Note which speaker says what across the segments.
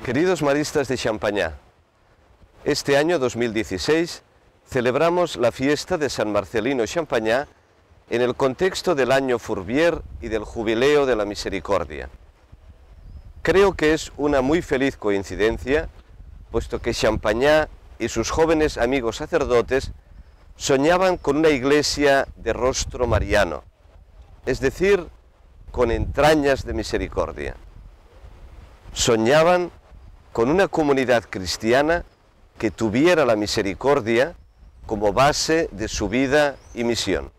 Speaker 1: Queridos maristas de Champañá, este año 2016 celebramos la fiesta de San Marcelino Champañá en el contexto del año Fourvière y del Jubileo de la Misericordia. Creo que es una muy feliz coincidencia, puesto que Champañá y sus jóvenes amigos sacerdotes soñaban con una iglesia de rostro mariano, es decir, con entrañas de misericordia. Soñaban con una comunidad cristiana que tuviera la misericordia como base de su vida y misión.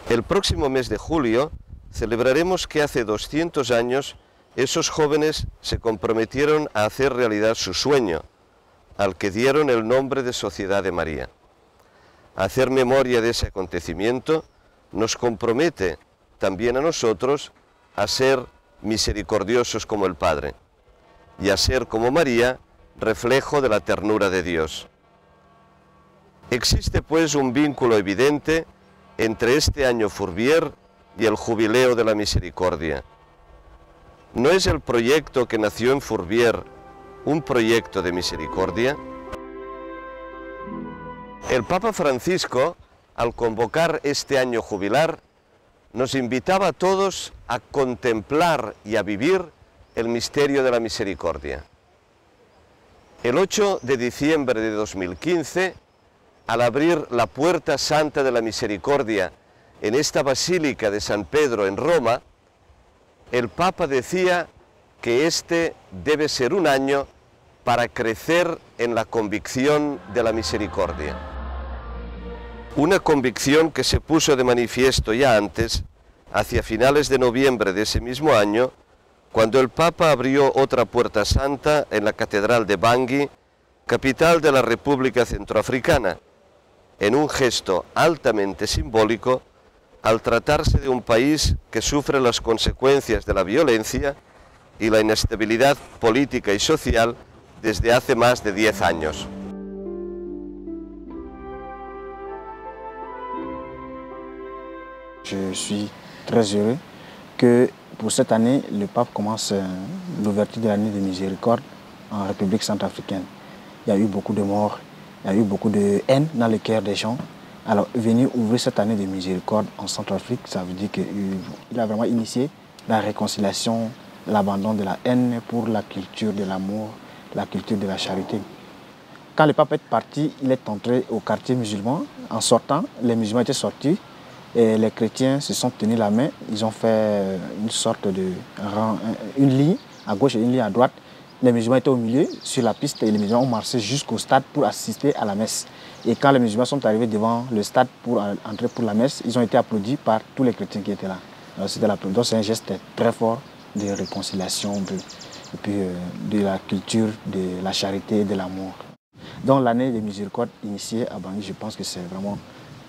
Speaker 1: El próximo mes de julio celebraremos que hace 200 años esos jóvenes se comprometieron a hacer realidad su sueño, al que dieron el nombre de Sociedad de María. Hacer memoria de ese acontecimiento nos compromete también a nosotros a ser misericordiosos como el Padre y a ser como María, reflejo de la ternura de Dios. Existe pues un vínculo evidente entre este año Fourvière y el Jubileo de la Misericordia. ¿No es el proyecto que nació en Fourvière un proyecto de misericordia? El Papa Francisco, al convocar este año jubilar, nos invitaba a todos a contemplar y a vivir el misterio de la misericordia. El 8 de diciembre de 2015, al abrir la Puerta Santa de la Misericordia en esta Basílica de San Pedro en Roma, el Papa decía que este debe ser un año para crecer en la convicción de la misericordia. Una convicción que se puso de manifiesto ya antes, hacia finales de noviembre de ese mismo año, cuando el Papa abrió otra Puerta Santa en la Catedral de Bangui, capital de la República Centroafricana, en un gesto altamente simbólico al tratarse de un país que sufre las consecuencias de la violencia y la inestabilidad política y social desde hace más de 10 años.
Speaker 2: Je suis très heureux que pour cette année, le pape commence l'ouverture de l'année de miséricorde en République centrafricaine. Il y a eu beaucoup de morts, il y a eu beaucoup de haine dans le cœur des gens. Alors venir ouvrir cette année de miséricorde en Centrafrique, ça veut dire qu'il a vraiment initié la réconciliation, l'abandon de la haine pour la culture de l'amour, la culture de la charité. Quand le pape est parti, il est entré au quartier musulman. En sortant, les musulmans étaient sortis. Et les chrétiens se sont tenus la main, ils ont fait une sorte de rang, une ligne à gauche et une ligne à droite. Les musulmans étaient au milieu, sur la piste, et les musulmans ont marché jusqu'au stade pour assister à la messe. Et quand les musulmans sont arrivés devant le stade pour entrer pour la messe, ils ont été applaudis par tous les chrétiens qui étaient là. Donc c'est un geste très fort de réconciliation, et puis de la culture, de la charité et de l'amour. Donc l'année de miséricorde initiée à Bangui, je pense que c'est vraiment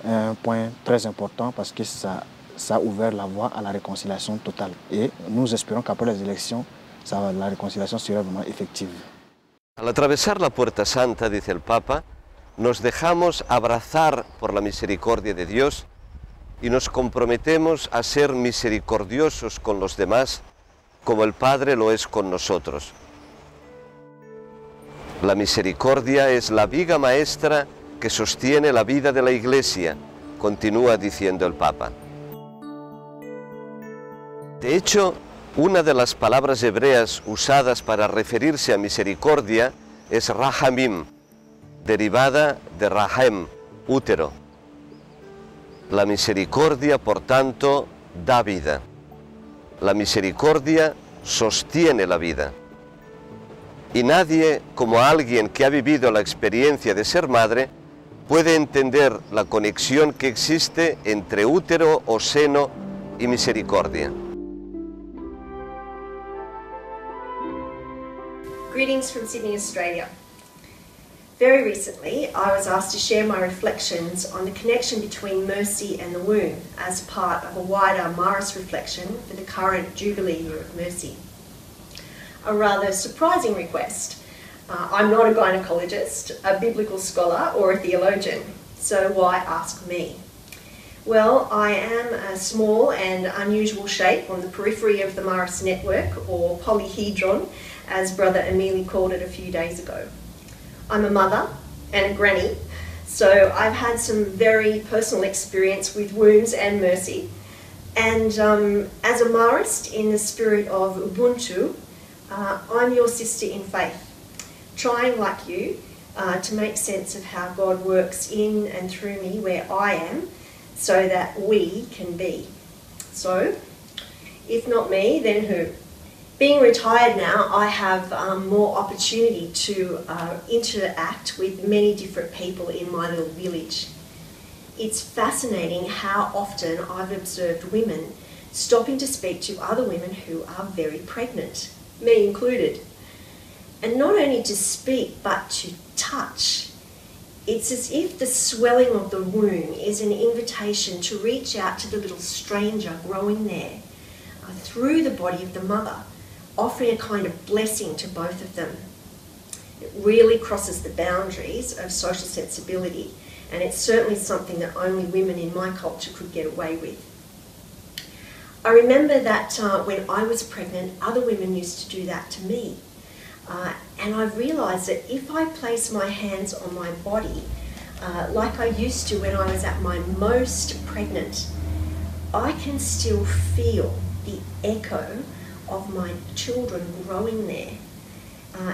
Speaker 2: un point très important parce que ça a ouvert la voie à la réconciliation totale. Et nous espérons qu'après les élections, la réconciliation sera vraiment effective.
Speaker 1: Al atravesar la Puerta Santa, dice el Papa, nos dejamos abrazar por la misericordia de Dios y nos comprometemos a ser misericordiosos con los demás como el Padre lo es con nosotros. La misericordia es la viga maestra que sostiene la vida de la Iglesia, continúa diciendo el Papa. De hecho, una de las palabras hebreas usadas para referirse a misericordia es rahamim, derivada de rahem, útero. La misericordia, por tanto, da vida. La misericordia sostiene la vida. Y nadie, como alguien que ha vivido la experiencia de ser madre, puede entender la conexión que existe entre útero o seno y misericordia.
Speaker 3: Greetings from Sydney, Australia. Very recently, I was asked to share my reflections on the connection between mercy and the womb as part of a wider Marist reflection for the current Jubilee Year of Mercy. A rather surprising request. I'm not a gynecologist, a biblical scholar or a theologian, so why ask me? Well, I am a small and unusual shape on the periphery of the Marist network, or polyhedron, as Brother Emili called it a few days ago. I'm a mother and a granny, so I've had some very personal experience with wombs and mercy. And as a Marist, in the spirit of Ubuntu, I'm your sister in faith, trying like you to make sense of how God works in and through me where I am, so that we can be. So, if not me, then who? Being retired now, I have more opportunity to interact with many different people in my little village. It's fascinating how often I've observed women stopping to speak to other women who are very pregnant, me included. And not only to speak, but to touch. It's as if the swelling of the womb is an invitation to reach out to the little stranger growing there through the body of the mother, offering a kind of blessing to both of them. It really crosses the boundaries of social sensibility, and it's certainly something that only women in my culture could get away with. I remember that when I was pregnant, other women used to do that to me. And I've realised that if I place my hands on my body, like I used to when I was at my most pregnant, I can still feel the echo of my children growing there,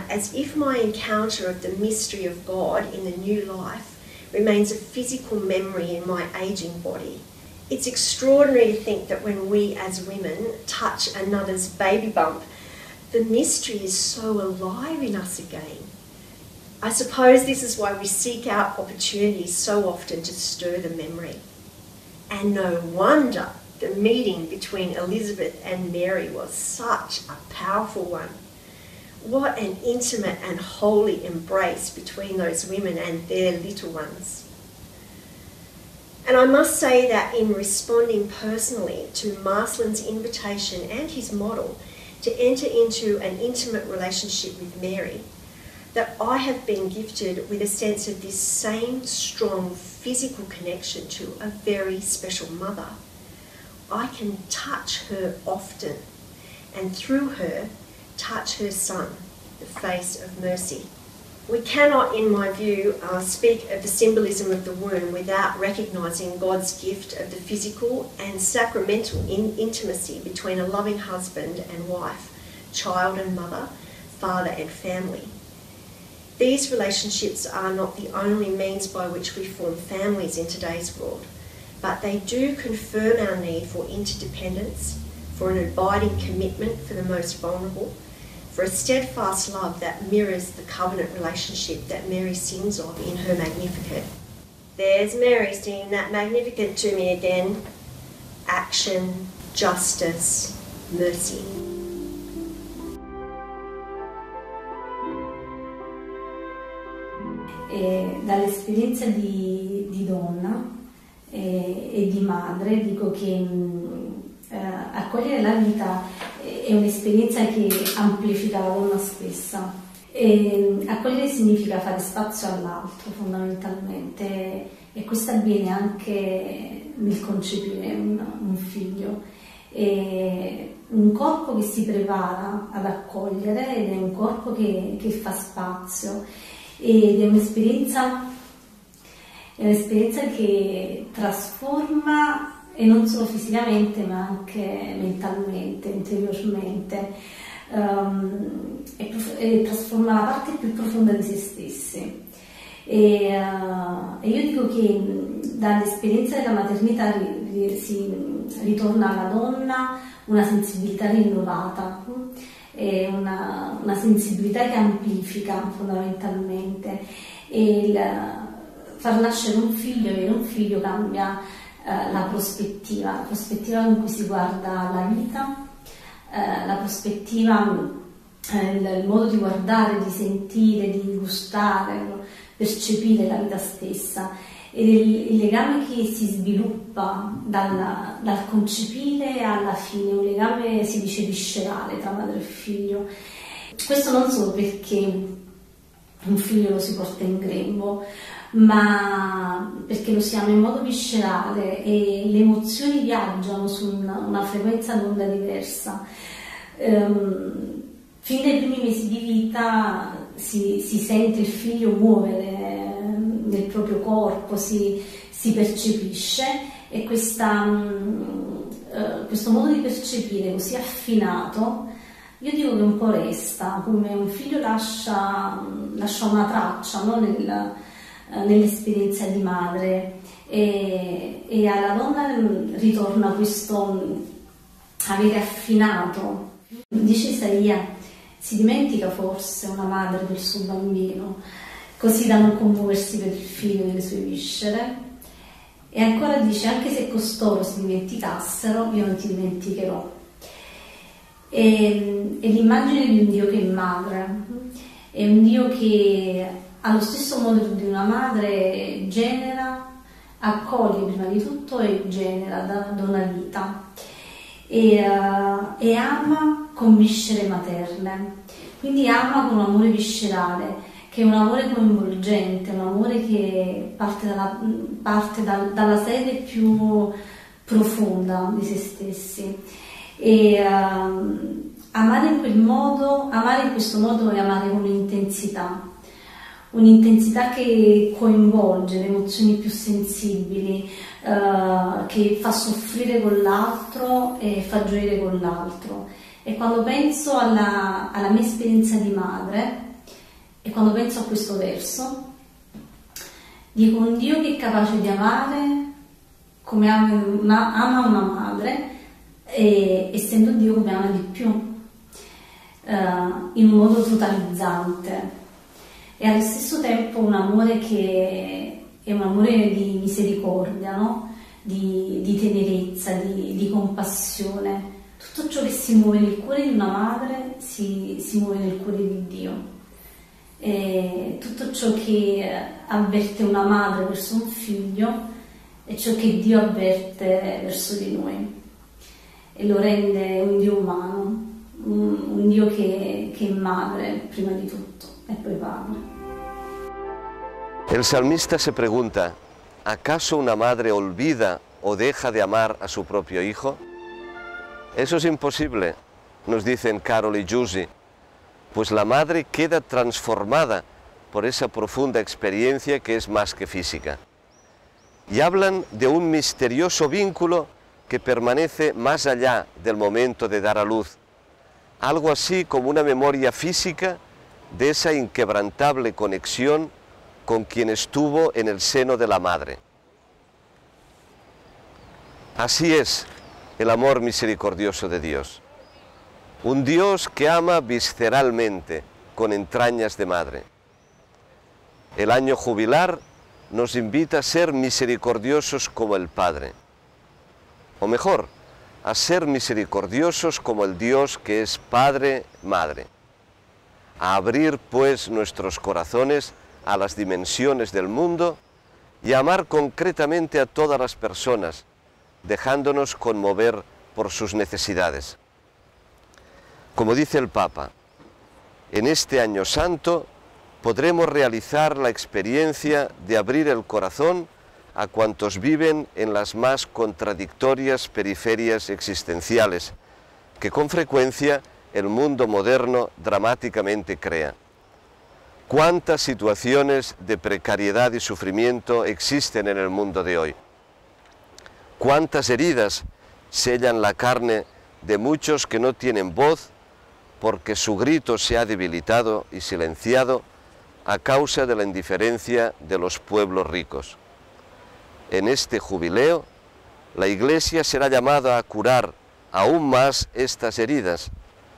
Speaker 3: as if my encounter of the mystery of God in the new life remains a physical memory in my ageing body. It's extraordinary to think that when we as women touch another's baby bump, the mystery is so alive in us again. I suppose this is why we seek out opportunities so often to stir the memory. And no wonder the meeting between Elizabeth and Mary was such a powerful one. What an intimate and holy embrace between those women and their little ones. And I must say that in responding personally to Marsland's invitation and his model to enter into an intimate relationship with Mary, that I have been gifted with a sense of this same strong physical connection to a very special mother. I can touch her often, and through her, touch her son, the face of mercy. We cannot, in my view, speak of the symbolism of the womb without recognising God's gift of the physical and sacramental intimacy between a loving husband and wife, child and mother, father and family. These relationships are not the only means by which we form families in today's world, but they do confirm our need for interdependence, for an abiding commitment for the most vulnerable, for a steadfast love that mirrors the covenant relationship that Mary sings of in her Magnificat. There's Mary singing that Magnificat to me again. Action, justice, mercy.
Speaker 4: Dall'esperienza di donna e di madre dico che accogliere la vita è un'esperienza che amplifica la donna stessa. Accogliere significa fare spazio all'altro fondamentalmente, e questo avviene anche nel concepire un figlio. È un corpo che si prepara ad accogliere ed è un corpo che fa spazio, ed è un'esperienza che trasforma, e non solo fisicamente ma anche mentalmente, interiormente, e trasforma la parte più profonda di se stessi. E io dico che dall'esperienza della maternità si ritorna alla donna una sensibilità rinnovata, una sensibilità che amplifica fondamentalmente, e far nascere un figlio, avere un figlio cambia la prospettiva con cui si guarda la vita, la prospettiva, il modo di guardare, di sentire, di gustare percepire la vita stessa ed è il legame che si sviluppa dal concepire alla fine, un legame si dice viscerale tra madre e figlio. Questo non solo perché un figlio lo si porta in grembo, ma perché lo si ama in modo viscerale e le emozioni viaggiano su una frequenza d'onda diversa. Fin dai primi mesi di vita si sente il figlio muovere nel proprio corpo, si percepisce, e questo modo di percepire così affinato, io dico che un po' resta, come un figlio lascia una traccia, no? Nell'esperienza di madre, e alla donna ritorna questo avere affinato. Dice Isaia: si dimentica forse una madre del suo bambino, così da non commuoversi per il figlio delle sue viscere? E ancora dice: anche se costoro si dimenticassero, io non ti dimenticherò. E l'immagine di un Dio che è madre, è un Dio che allo stesso modo di una madre genera, accoglie prima di tutto e genera, dona vita, e ama con viscere materne, quindi ama con un amore viscerale, che è un amore coinvolgente, un amore che parte dalla sede più profonda di se stessi. E amare in questo modo è amare con un'intensità che coinvolge le emozioni più sensibili, che fa soffrire con l'altro e fa gioire con l'altro. E quando penso alla mia esperienza di madre, e quando penso a questo verso, dico: un Dio che è capace di amare come ama una madre, e essendo Dio come ama di più, in un modo totalizzante, e allo stesso tempo un amore che è un amore di misericordia, no? di tenerezza, di compassione. Tutto ciò che si muove nel cuore di una madre si muove nel cuore di Dio, e tutto ciò che avverte una madre verso un figlio è ciò che Dio avverte verso di noi, e lo rende un Dio umano, un Dio che è madre prima di tutto e poi padre.
Speaker 1: El salmista se pregunta: ¿acaso una madre olvida o deja de amar a su propio hijo? Eso es imposible, nos dicen Carol y Giusy, pues la madre queda transformada por esa profunda experiencia que es más que física. Y hablan de un misterioso vínculo que permanece más allá del momento de dar a luz, algo así como una memoria física de esa inquebrantable conexión con quien estuvo en el seno de la madre. Así es el amor misericordioso de Dios, un Dios que ama visceralmente, con entrañas de madre. El año jubilar nos invita a ser misericordiosos como el Padre, o mejor, a ser misericordiosos como el Dios que es Padre, Madre, a abrir pues nuestros corazones a las dimensiones del mundo y a amar concretamente a todas las personas, dejándonos conmover por sus necesidades. Como dice el Papa, en este año santo podremos realizar la experiencia de abrir el corazón a cuantos viven en las más contradictorias periferias existenciales, que con frecuencia el mundo moderno dramáticamente crea. ¿Cuántas situaciones de precariedad y sufrimiento existen en el mundo de hoy? ¿Cuántas heridas sellan la carne de muchos que no tienen voz porque su grito se ha debilitado y silenciado a causa de la indiferencia de los pueblos ricos? En este jubileo, la Iglesia será llamada a curar aún más estas heridas,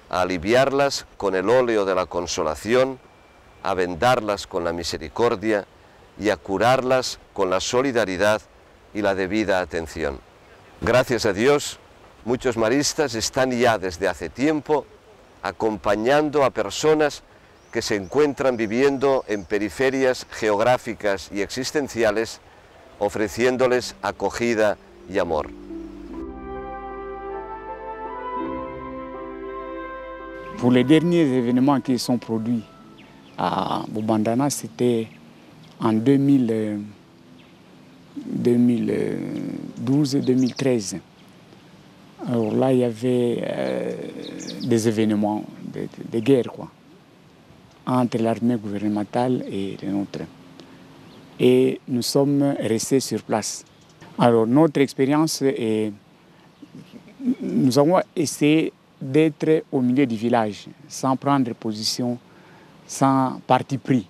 Speaker 1: a aliviarlas con el óleo de la consolación, a vendarlas con la misericordia y a curarlas con la solidaridad y la debida atención. Gracias a Dios, muchos maristas están ya desde hace tiempo acompañando a personas que se encuentran viviendo en periferias geográficas y existenciales, ofreciéndoles acogida y amor.
Speaker 5: Pour les derniers événements qui sont produits à Bobandana, c'était en 2012-2013. Alors là, il y avait des événements de guerre, quoi, entre l'armée gouvernementale et les nôtres. Et nous sommes restés sur place. Alors notre expérience, nous avons essayé d'être au milieu du village, sans prendre position, sans parti pris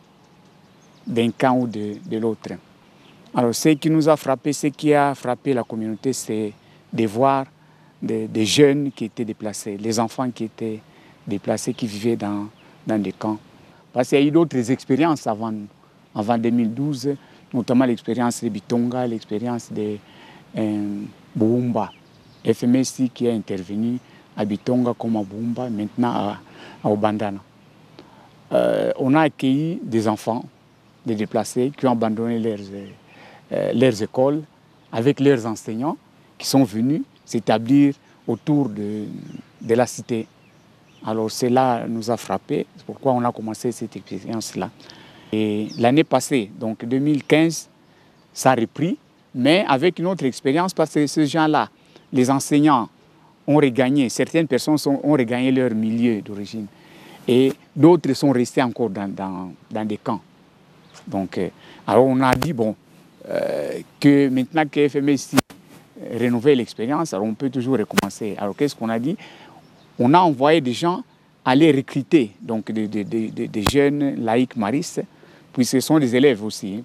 Speaker 5: d'un camp ou de l'autre. Alors ce qui nous a frappé, ce qui a frappé la communauté, c'est de voir des jeunes qui étaient déplacés, les enfants qui étaient déplacés, qui vivaient dans des camps. Parce qu'il y a eu d'autres expériences avant 2012, notamment l'expérience de Bitonga, l'expérience de Boumba, FMSI qui a intervenu à Bitonga comme à Boumba, maintenant à Obandana. On a accueilli des enfants, des déplacés qui ont abandonné leurs écoles avec leurs enseignants qui sont venus s'établir autour de la cité. Alors cela nous a frappé, c'est pourquoi on a commencé cette expérience-là. Et l'année passée, donc 2015, ça a repris, mais avec une autre expérience parce que ces gens-là, les enseignants, ont regagné, certaines personnes ont regagné leur milieu d'origine et d'autres sont restés encore dans des camps. Donc, alors on a dit, bon, que maintenant que FMSI rénouvelle l'expérience, alors on peut toujours recommencer. Alors qu'est-ce qu'on a dit? On a envoyé des gens aller recruter, donc des jeunes laïcs maristes, puis ce sont des élèves aussi,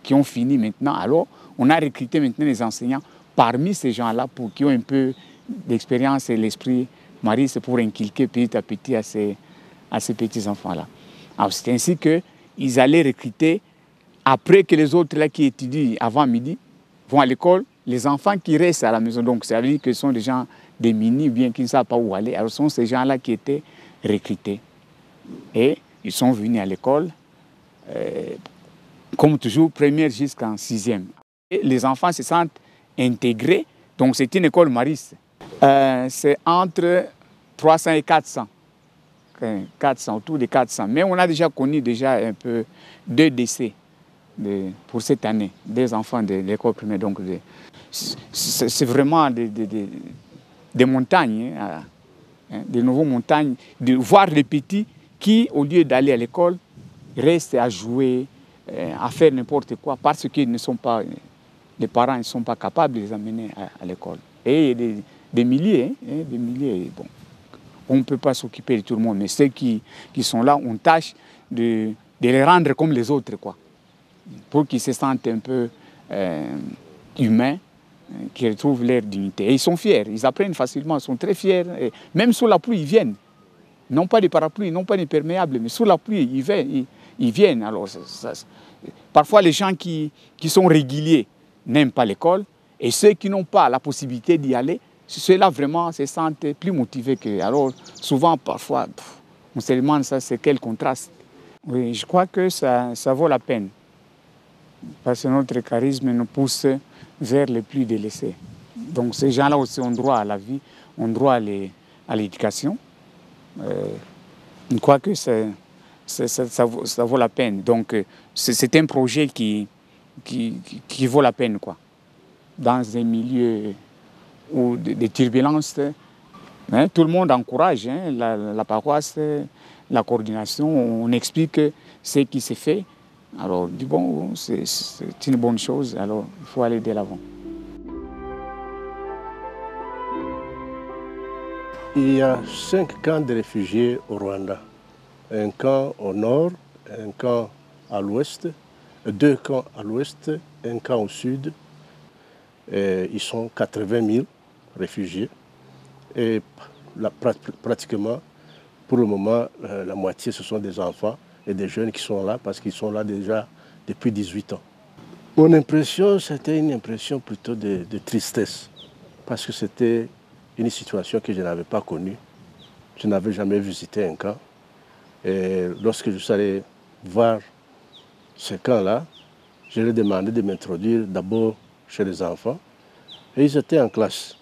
Speaker 5: qui ont fini maintenant. Alors on a recruté maintenant les enseignants parmi ces gens-là qui ont un peu d'expérience et l'esprit mariste pour inculquer petit à petit à ces petits enfants-là. Alors c'est ainsi qu'ils allaient recruter, après que les autres là qui étudient avant midi vont à l'école, les enfants qui restent à la maison. Donc ça veut dire que ce sont des gens démunis ou bien qui ne savent pas où aller. Alors ce sont ces gens-là qui étaient recrutés. Et ils sont venus à l'école, comme toujours, première jusqu'en sixième. Et les enfants se sentent intégrés. Donc c'est une école mariste. C'est entre 300 et 400. 400, autour de 400. Mais on a déjà connu un peu 2 décès pour cette année, des enfants de l'école primaire. Donc c'est vraiment des montagnes, des nouveaux montagnes, de voir les petits qui, au lieu d'aller à l'école, restent à jouer, à faire n'importe quoi, parce que les parents ne sont pas capables de les amener à l'école. Et des milliers, bon. On ne peut pas s'occuper de tout le monde, mais ceux qui sont là, on tâche de les rendre comme les autres, quoi, pour qu'ils se sentent un peu humains, qu'ils retrouvent leur dignité. Et ils sont fiers, ils apprennent facilement, ils sont très fiers. Et même sous la pluie, ils viennent. Non pas des parapluies, non pas des perméables, mais sous la pluie, ils viennent. Alors, parfois, les gens qui sont réguliers n'aiment pas l'école, et ceux qui n'ont pas la possibilité d'y aller, ceux-là vraiment se sentent plus motivés que. Alors, souvent, parfois, on se demande ça, c'est quel contraste. Oui, je crois que ça vaut la peine. Parce que notre charisme nous pousse vers les plus délaissés. Donc, ces gens-là aussi ont droit à la vie, ont droit à l'éducation. Je crois que ça vaut la peine. Donc, c'est un projet qui vaut la peine, quoi. Dans un milieu ou des turbulences, hein, tout le monde encourage, hein, la paroisse, la coordination, on explique ce qui s'est fait. Alors, du bon, c'est une bonne chose, alors il faut aller de l'avant.
Speaker 6: Il y a 5 camps de réfugiés au Rwanda. Un camp au nord, un camp à l'ouest, 2 camps à l'ouest, un camp au sud. Et ils sont 80 000 réfugiés. Et pratiquement, pour le moment, la moitié, ce sont des enfants et des jeunes qui sont là parce qu'ils sont là déjà depuis 18 ans. Mon impression, c'était une impression plutôt de tristesse parce que c'était une situation que je n'avais pas connue. Je n'avais jamais visité un camp. Et lorsque je suis allé voir ce camp-là, je leur ai demandé de m'introduire d'abord chez les enfants. Et ils étaient en classe.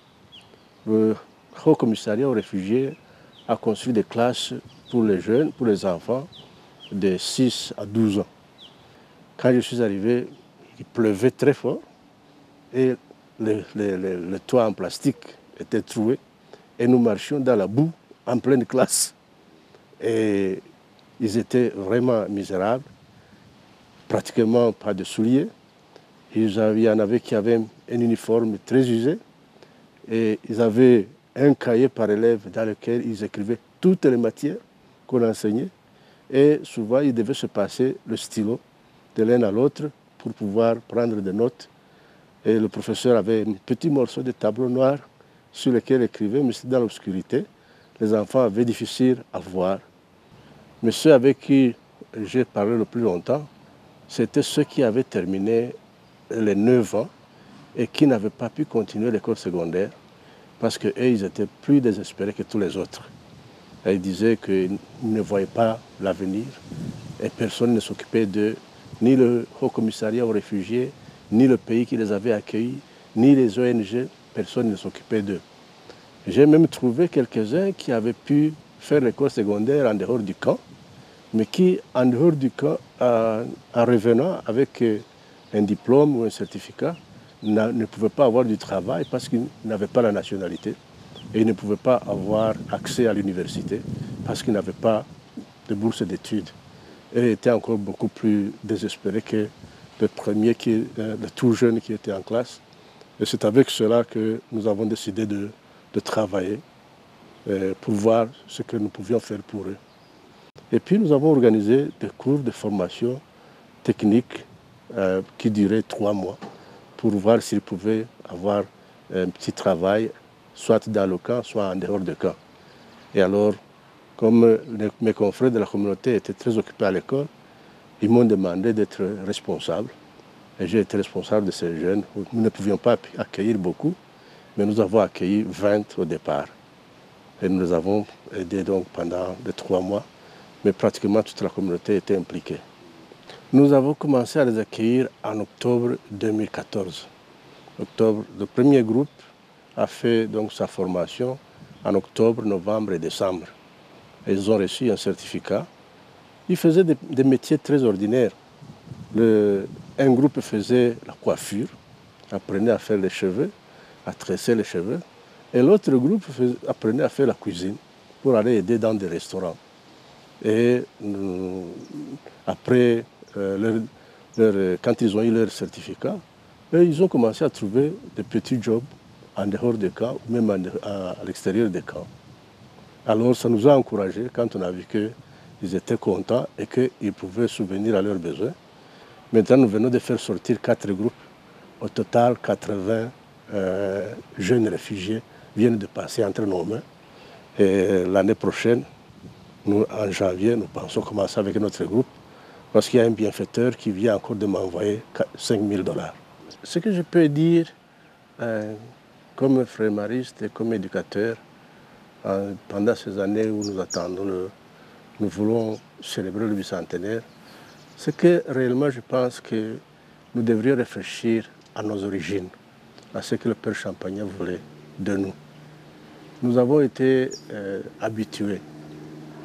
Speaker 6: Le Haut Commissariat aux réfugiés a construit des classes pour les jeunes, pour les enfants de 6 à 12 ans. Quand je suis arrivé, il pleuvait très fort et le toit en plastique était troué et nous marchions dans la boue en pleine classe. Et ils étaient vraiment misérables, pratiquement pas de souliers. Il y en avait qui avaient un uniforme très usé et ils avaient un cahier par élève dans lequel ils écrivaient toutes les matières qu'on enseignait et souvent ils devaient se passer le stylo de l'un à l'autre pour pouvoir prendre des notes. Et le professeur avait un petit morceau de tableau noir sur lequel il écrivait, mais c'était dans l'obscurité. Les enfants avaient difficile à voir. Mais ceux avec qui j'ai parlé le plus longtemps, c'était ceux qui avaient terminé les 9 ans et qui n'avaient pas pu continuer l'école secondaire parce qu'eux, ils étaient plus désespérés que tous les autres. Et ils disaient qu'ils ne voyaient pas l'avenir et personne ne s'occupait d'eux, ni le Haut Commissariat aux réfugiés, ni le pays qui les avait accueillis, ni les ONG, personne ne s'occupait d'eux. J'ai même trouvé quelques-uns qui avaient pu faire l'école secondaire en dehors du camp, mais qui, en dehors du camp, en revenant avec un diplôme ou un certificat, ne pouvaient pas avoir du travail parce qu'ils n'avaient pas la nationalité et ils ne pouvaient pas avoir accès à l'université parce qu'ils n'avaient pas de bourse d'études. Et ils étaient encore beaucoup plus désespérés que le premier, le tout jeune qui était en classe. Et c'est avec cela que nous avons décidé de travailler pour voir ce que nous pouvions faire pour eux. Et puis nous avons organisé des cours de formation technique qui duraient 3 mois pour voir s'ils pouvaient avoir un petit travail, soit dans le camp, soit en dehors du camp. Et alors, comme mes confrères de la communauté étaient très occupés à l'école, ils m'ont demandé d'être responsable. Et j'ai été responsable de ces jeunes. Nous ne pouvions pas accueillir beaucoup, mais nous avons accueilli 20 au départ. Et nous les avons aidés donc pendant les 3 mois, mais pratiquement toute la communauté était impliquée. Nous avons commencé à les accueillir en octobre 2014. Le premier groupe a fait donc sa formation en octobre, novembre et décembre. Et ils ont reçu un certificat. Ils faisaient des métiers très ordinaires. Un groupe faisait la coiffure, apprenait à faire les cheveux, à tresser les cheveux. Et l'autre groupe apprenait à faire la cuisine pour aller aider dans des restaurants. Et après, quand ils ont eu leur certificat, ils ont commencé à trouver des petits jobs en dehors des camps, même à l'extérieur des camps. Alors ça nous a encouragés quand on a vu qu'ils étaient contents et qu'ils pouvaient subvenir à leurs besoins. Maintenant, nous venons de faire sortir 4 groupes. Au total, 80 jeunes réfugiés viennent de passer entre nos mains. Et l'année prochaine, en janvier, nous pensons commencer avec notre groupe parce qu'il y a un bienfaiteur qui vient encore de m'envoyer 5 000 $. Ce que je peux dire comme frémariste et comme éducateur, pendant ces années où nous voulons célébrer le bicentenaire, c'est que réellement je pense que nous devrions réfléchir à nos origines, à ce que le Père Champagnat voulait de nous. Nous avons été habitués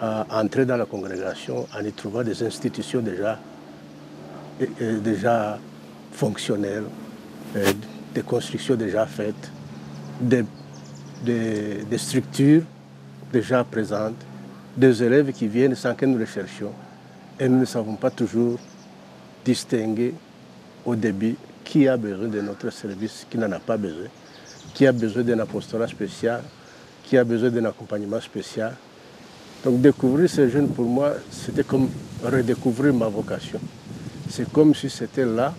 Speaker 6: à entrer dans la congrégation en y trouvant des institutions déjà fonctionnelles, des constructions déjà faites, des structures déjà présentes, des élèves qui viennent sans que nous les cherchions. Et nous ne savons pas toujours distinguer au début qui a besoin de notre service, qui n'en a pas besoin, qui a besoin d'un apostolat spécial, qui a besoin d'un accompagnement spécial. Donc découvrir ces jeunes, pour moi, c'était comme redécouvrir ma vocation. C'est comme si c'était là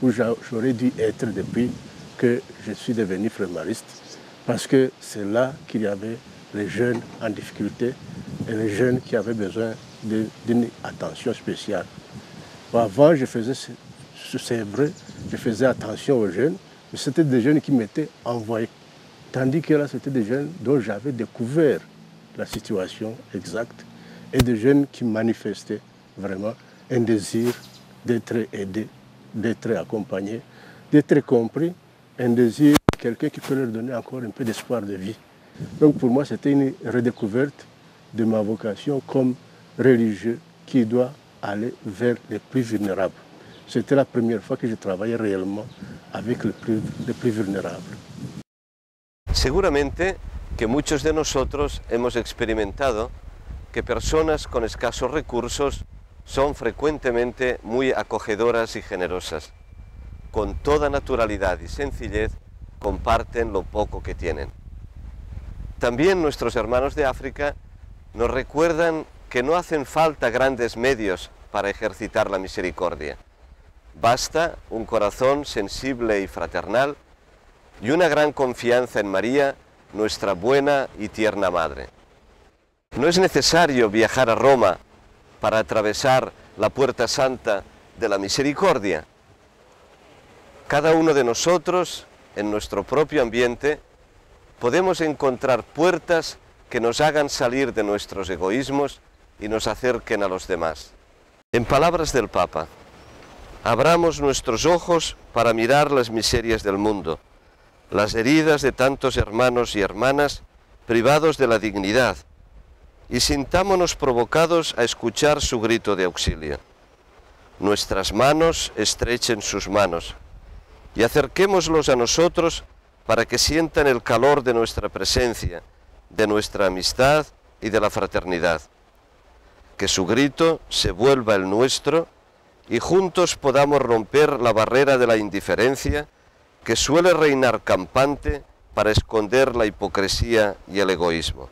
Speaker 6: où j'aurais dû être depuis que je suis devenu frémariste, parce que c'est là qu'il y avait les jeunes en difficulté et les jeunes qui avaient besoin d'une attention spéciale. Avant, je faisais, c'est vrai, je faisais attention aux jeunes, mais c'était des jeunes qui m'étaient envoyés. Tandis que là, c'était des jeunes dont j'avais découvert la situation exacte et des jeunes qui manifestaient vraiment un désir d'être aidés, d'être accompagnés, d'être compris, un désir de quelqu'un qui peut leur donner encore un peu d'espoir de vie. Donc pour moi, c'était une redécouverte de ma vocation comme religieux qui doit aller vers les plus vulnérables. C'était la première fois que je travaillais réellement avec les plus vulnérables.
Speaker 1: Seguramente que muchos de nosotros hemos experimentado que personas con escasos recursos son frecuentemente muy acogedoras y generosas. Con toda naturalidad y sencillez comparten lo poco que tienen. También nuestros hermanos de África nos recuerdan que no hacen falta grandes medios para ejercitar la misericordia. Basta un corazón sensible y fraternal y una gran confianza en María, nuestra buena y tierna Madre. No es necesario viajar a Roma para atravesar la puerta santa de la misericordia. Cada uno de nosotros, en nuestro propio ambiente, podemos encontrar puertas que nos hagan salir de nuestros egoísmos y nos acerquen a los demás. En palabras del Papa, abramos nuestros ojos para mirar las miserias del mundo, las heridas de tantos hermanos y hermanas privados de la dignidad, y sintámonos provocados a escuchar su grito de auxilio. Nuestras manos estrechen sus manos, y acerquémoslos a nosotros para que sientan el calor de nuestra presencia, de nuestra amistad y de la fraternidad. Que su grito se vuelva el nuestro y juntos podamos romper la barrera de la indiferencia que suele reinar campante para esconder la hipocresía y el egoísmo.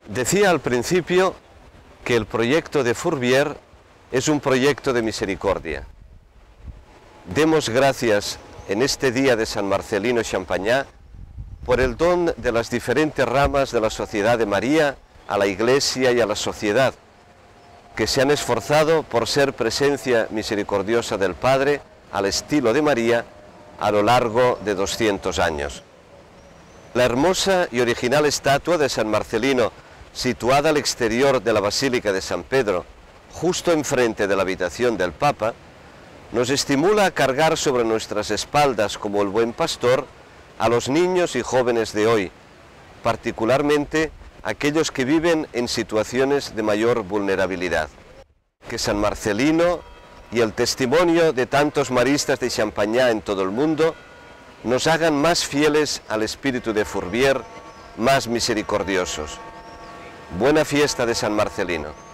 Speaker 1: Decía al principio que el proyecto de Fourvière es un proyecto de misericordia. Demos gracias en este día de San Marcelino Champagnat por el don de las diferentes ramas de la Sociedad de María a la Iglesia y a la sociedad, que se han esforzado por ser presencia misericordiosa del Padre al estilo de María a lo largo de 200 años. La hermosa y original estatua de San Marcelino, situada al exterior de la Basílica de San Pedro, justo enfrente de la habitación del Papa, nos estimula a cargar sobre nuestras espaldas como el buen pastor a los niños y jóvenes de hoy, particularmente aquellos que viven en situaciones de mayor vulnerabilidad. Que San Marcelino y el testimonio de tantos maristas de Champagnat en todo el mundo nos hagan más fieles al espíritu de Fourvière, más misericordiosos. Buena fiesta de San Marcelino.